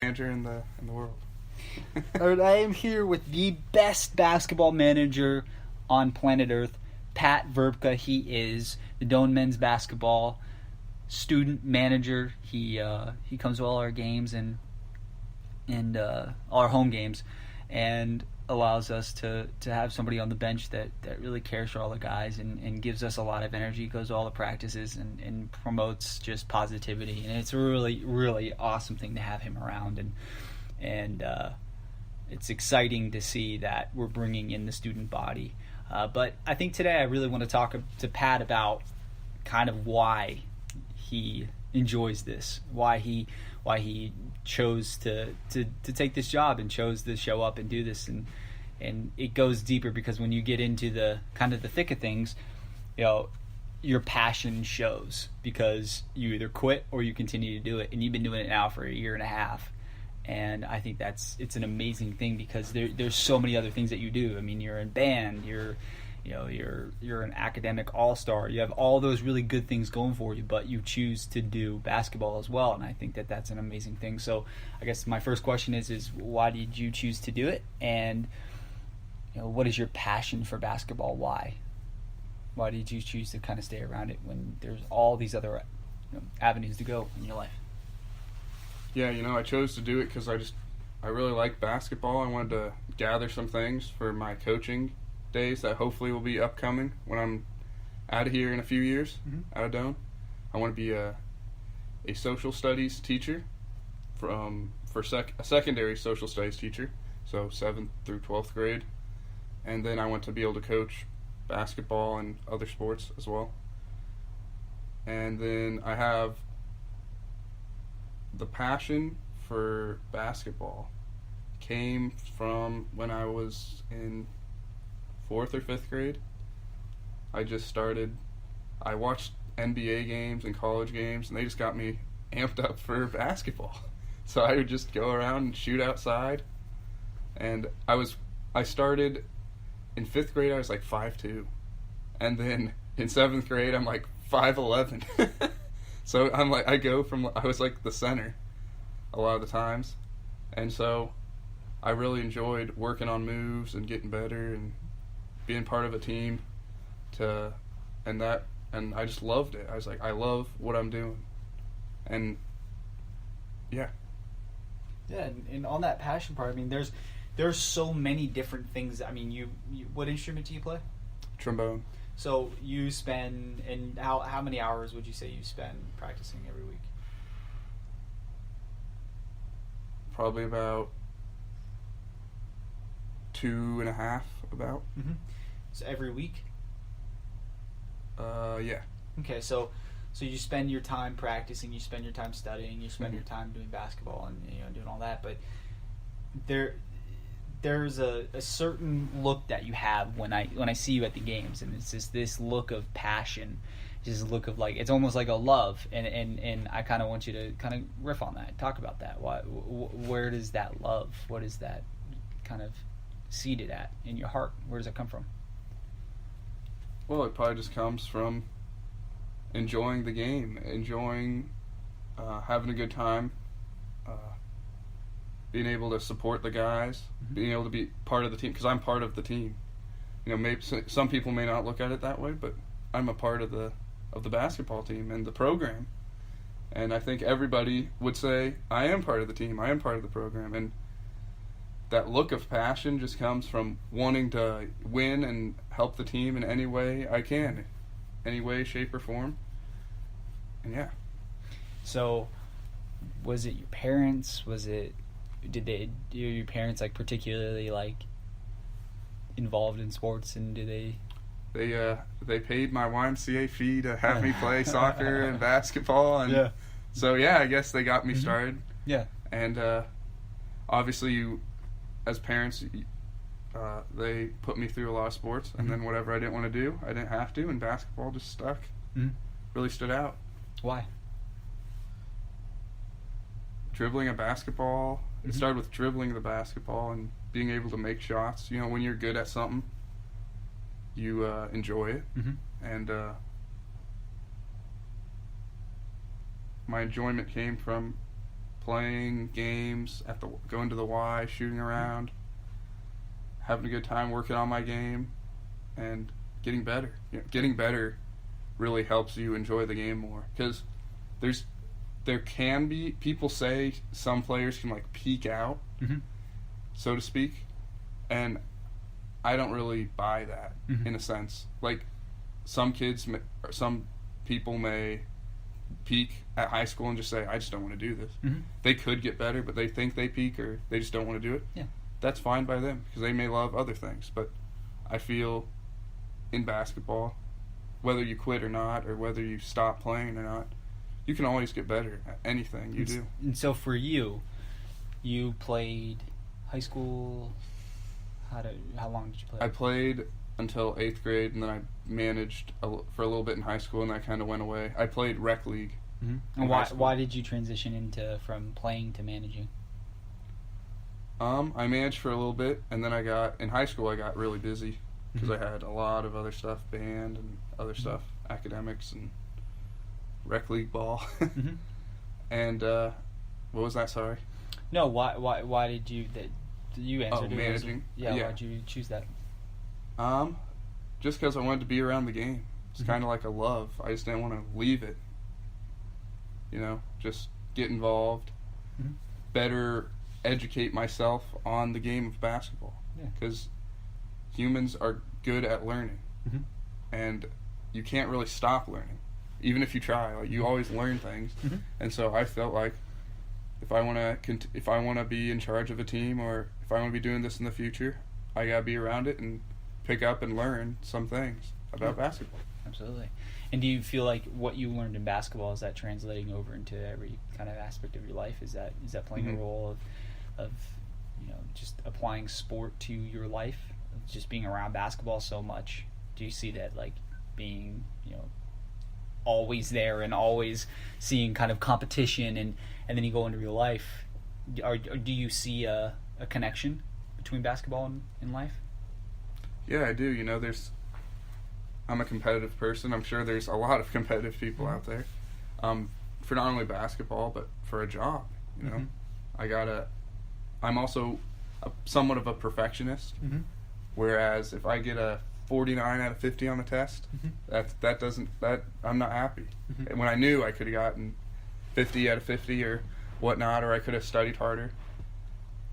manager in the world. All right, I am here with the best basketball manager on planet Earth, Pat Vrbka. He is the Doane men's basketball student manager. He comes to all our games and all our home games, and allows us to have somebody on the bench that really cares for all the guys and gives us a lot of energy, goes to all the practices and promotes just positivity. And it's a really, really awesome thing to have him around. And it's exciting to see that we're bringing in the student body. But I think today I really want to talk to Pat about kind of why he enjoys this, why he chose to take this job and chose to show up and do this, and it goes deeper because when you get into the kind of the thick of things, your passion shows because you either quit or you continue to do it, and you've been doing it now for a year and a half. And I think it's an amazing thing because there's so many other things that you do. I mean, you're in band, you're an academic all-star. You have all those really good things going for you, but you choose to do basketball as well, and I think that's an amazing thing. So I guess my first question is why did you choose to do it, and what is your passion for basketball? Why did you choose to kind of stay around it when there's all these other avenues to go in your life? Yeah, I chose to do it because I really like basketball. I wanted to gather some things for my coaching days that hopefully will be upcoming when I'm out of here in a few years, out of Doane. I want to be a social studies teacher a secondary social studies teacher, so 7th through 12th grade. And then I want to be able to coach basketball and other sports as well. And then I have the passion for basketball came from when I was in 4th or 5th grade. I watched NBA games and college games, and they just got me amped up for basketball. So I would just go around and shoot outside. And I started in 5th grade, I was like 5'2". And then in 7th grade, I'm like 5'11". So I was like the center a lot of the times. And so I really enjoyed working on moves and getting better and being part of a team and I just loved it. I was like, I love what I'm doing. And yeah. Yeah, and on that passion part, I mean, there's so many different things. I mean, you what instrument do you play? Trombone. So you spend, and how many hours would you say you spend practicing every week? Probably about 2.5, about. Mm-hmm. So every week? Yeah. Okay, so you spend your time practicing, you spend your time studying, you spend your time doing basketball and doing all that, but there's a certain look that you have when I see you at the games, and it's just this look of passion, just a look of it's almost like a love, and I kind of want you to kind of riff on that, talk about that. Where does that love, what is that kind of seated at in your heart? Where does that come from? Well, it probably just comes from enjoying the game, enjoying having a good time, being able to support the guys, being able to be part of the team, because I'm part of the team. Maybe some people may not look at it that way, but I'm a part of the basketball team and the program. And I think everybody would say, I am part of the team, I am part of the program. And that look of passion just comes from wanting to win and help the team in any way I can, any way, shape, or form. And yeah. So, was it your parents? Did your parents particularly involved in sports, and do they? They paid my YMCA fee to have me play soccer and basketball, and yeah. So yeah, I guess they got me started. Yeah. And obviously, as parents, they put me through a lot of sports, and then whatever I didn't want to do, I didn't have to, and basketball just stuck. Really stood out. Why? Dribbling a basketball. It started with dribbling the basketball and being able to make shots. When you're good at something, you enjoy it. And my enjoyment came from playing games, going to the Y, shooting around, having a good time working on my game, and getting better. Getting better really helps you enjoy the game more, because there can be, people say some players can like peak out, so to speak, and I don't really buy that in a sense. Like some people may peak at high school and just say, I just don't want to do this. They could get better, but they think they peak, or they just don't want to do it. Yeah. That's fine by them, because they may love other things. But I feel in basketball, whether you quit or not, or whether you stop playing or not, you can always get better at anything you do. And so for you played high school. How long did you play? I played until 8th grade, and then I managed for a little bit in high school, and that kind of went away. I played rec league. And why did you transition from playing to managing? I managed for a little bit, and then in high school I got really busy, because I had a lot of other stuff, band and other stuff, academics and rec league ball. And what was that? Sorry. No, why did you answered it? Managing. Yeah, why did you choose that? Just because I wanted to be around the game. It's kind of like a love. I just didn't want to leave it. Just get involved, better educate myself on the game of basketball. Because humans are good at learning, and you can't really stop learning, even if you try. Like, you always learn things, and so I felt like if I want to be in charge of a team, or if I want to be doing this in the future, I gotta be around it and pick up and learn some things about basketball. Absolutely. And do you feel like what you learned in basketball, is that translating over into every kind of aspect of your life? Is that playing a role of just applying sport to your life, of just being around basketball so much? Do you see that like being always there and always seeing kind of competition, and then you go into real life? Do you see a connection between basketball and life? Yeah, I do. I'm a competitive person. I'm sure there's a lot of competitive people out there, for not only basketball, but for a job. I'm also somewhat of a perfectionist, whereas if I get a 49 out of 50 on the test, I'm not happy. And when I knew I could have gotten 50 out of 50 or whatnot, or I could have studied harder.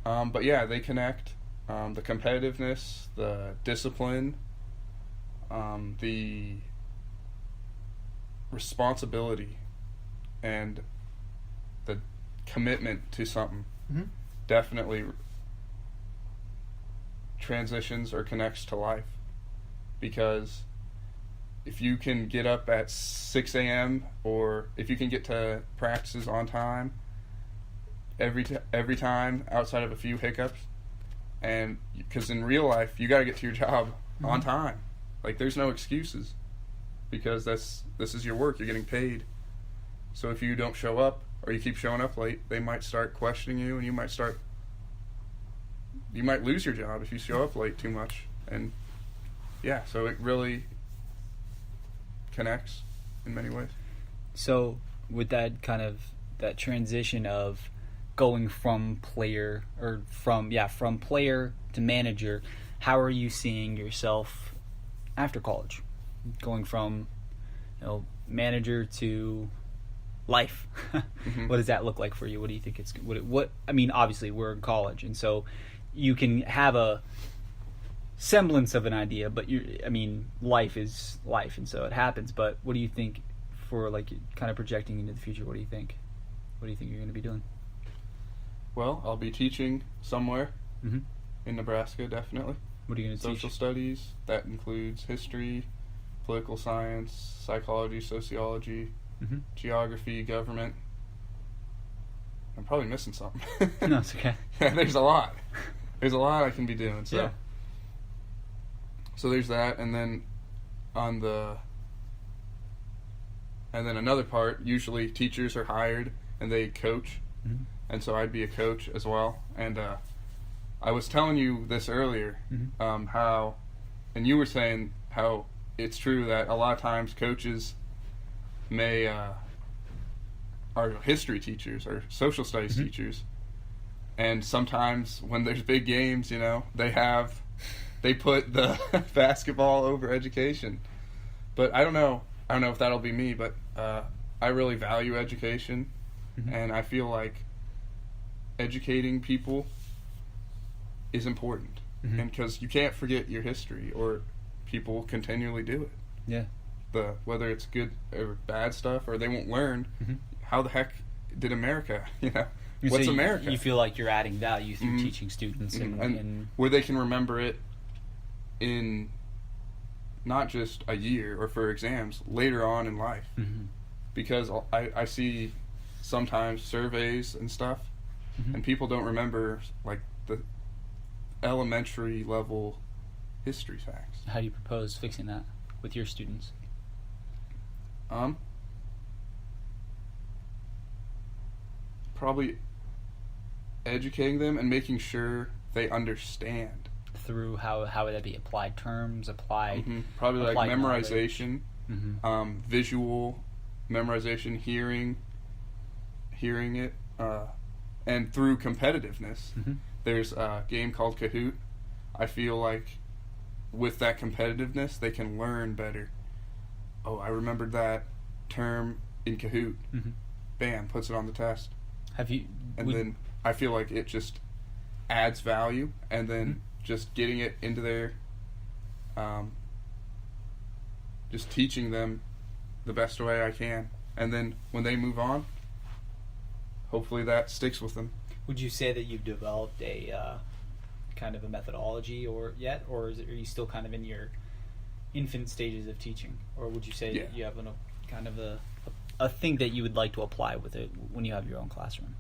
But yeah, they connect. The competitiveness, the discipline, the responsibility, and the commitment to something definitely transitions or connects to life. Because if you can get up at 6 a.m. or if you can get to practices on time every time outside of a few hiccups, and because in real life you got to get to your job on time. Like, there's no excuses, because this is your work. You're getting paid. So if you don't show up, or you keep showing up late, they might start questioning you, and you might lose your job if you show up late too much. And yeah, so it really connects in many ways. So with that that transition of going from player to manager, how are you seeing yourself after college, going from manager to life? What does that look like for you? What do you think obviously we're in college, and so you can have a semblance of an idea, but life is life, and so it happens. But what do you think, for like kind of projecting into the future? What do you think you're going to be doing? Well, I'll be teaching somewhere in Nebraska, definitely. What are you going to teach? Social studies. That includes history, political science, psychology, sociology, geography, government. I'm probably missing something. No, it's okay. There's a lot. There's a lot I can be doing. So, So there's that, and then and then another part. Usually, teachers are hired and they coach, and so I'd be a coach as well. And I was telling you this earlier, how, and you were saying how it's true that a lot of times coaches may our history teachers, our social studies teachers, and sometimes when there's big games, they put the basketball over education. But I don't know if that'll be me, but I really value education, and I feel like educating people is important, and because you can't forget your history, or people continually do it. Yeah. Whether it's good or bad stuff, or they won't learn. How the heck did America? What's America? You feel like you're adding value through teaching students, and where they can remember it in not just a year or for exams, later on in life. Because I see sometimes surveys and stuff, and people don't remember like the elementary level history facts. How do you propose fixing that with your students? Probably educating them and making sure they understand. Through how would that be? Applied terms, applied probably applied like memorization, visual memorization, hearing it, and through competitiveness. There's a game called Kahoot. I feel like with that competitiveness, they can learn better. Oh, I remembered that term in Kahoot. Bam, puts it on the test. Then I feel like it just adds value, and then just getting it into their, just teaching them the best way I can, and then when they move on, hopefully that sticks with them. Would you say that you've developed a kind of a methodology or are you still kind of in your infant stages of teaching, or would you say that you have kind of a thing that you would like to apply with it when you have your own classroom?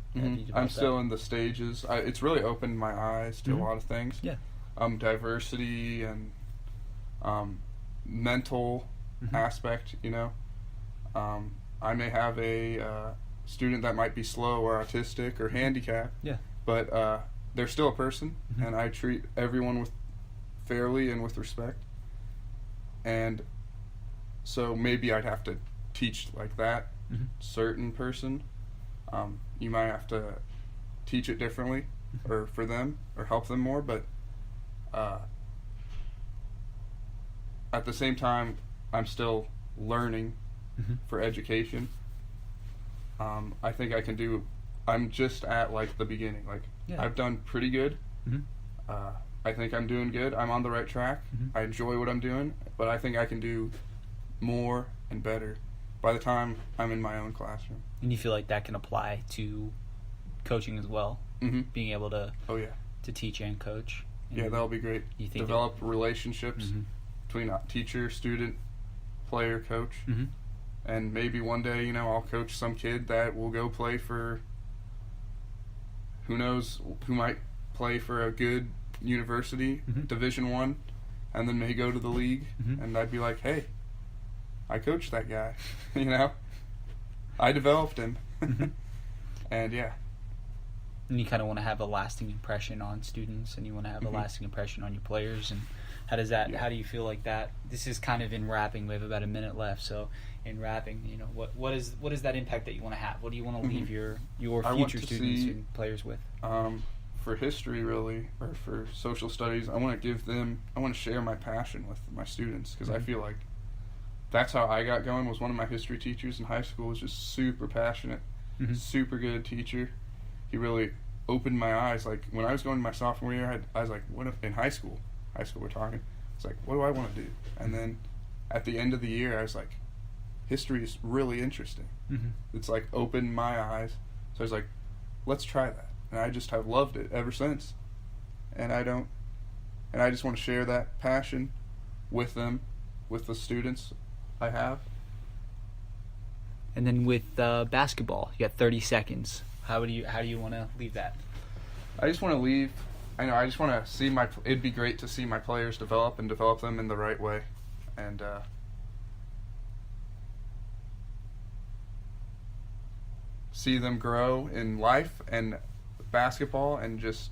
I'm still in the stages. It's really opened my eyes to a lot of things. Yeah. Diversity and mental aspect, I may have a student that might be slow or autistic or handicapped, but they're still a person, and I treat everyone fairly and with respect. And so maybe I'd have to teach like that certain person. You might have to teach it differently, or for them, or help them more, but at the same time, I'm still learning for education. I think I can do. I'm just at like the beginning. I've done pretty good. I think I'm doing good. I'm on the right track. I enjoy what I'm doing, but I think I can do more and better by the time I'm in my own classroom. And you feel like that can apply to coaching as well? Being able to to teach and coach? Yeah, that'll be great. You think develop relationships between teacher, student, player, coach. And maybe one day, I'll coach some kid that will go play for, who knows, who might play for a good university, Division I, and then may go to the league, and I'd be like, hey, I coached that guy, I developed him. And and you kind of want to have a lasting impression on students, and you want to have a lasting impression on your players. And how does that? How do you feel like that? This is kind of in wrapping. We have about a minute left, so in wrapping, what is that impact that you want to have? What do you want to leave your future students and players with? For history, really, or for social studies, I want to share my passion with my students, because I feel like that's how I got going. Was one of my history teachers in high school was just super passionate, super good teacher. He really opened my eyes. Like when I was going to my sophomore year, I was like, what if in high school we're talking, it's like, what do I want to do? And then at the end of the year, I was like, history is really interesting. It's like opened my eyes. So I was like, let's try that. And I just have loved it ever since. And I just want to share that passion with them, with the students I have. And then with basketball, you got 30 seconds. How do you want to leave that? I just want to leave. I just want to see it'd be great to see my players develop them in the right way, and see them grow in life and basketball, and just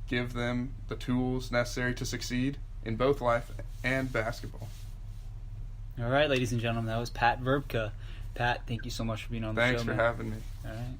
give them the tools necessary to succeed in both life and basketball. All right, ladies and gentlemen, that was Pat Vrbka, Pat, thank you so much for being on the Thanks show, for man. having me. All right.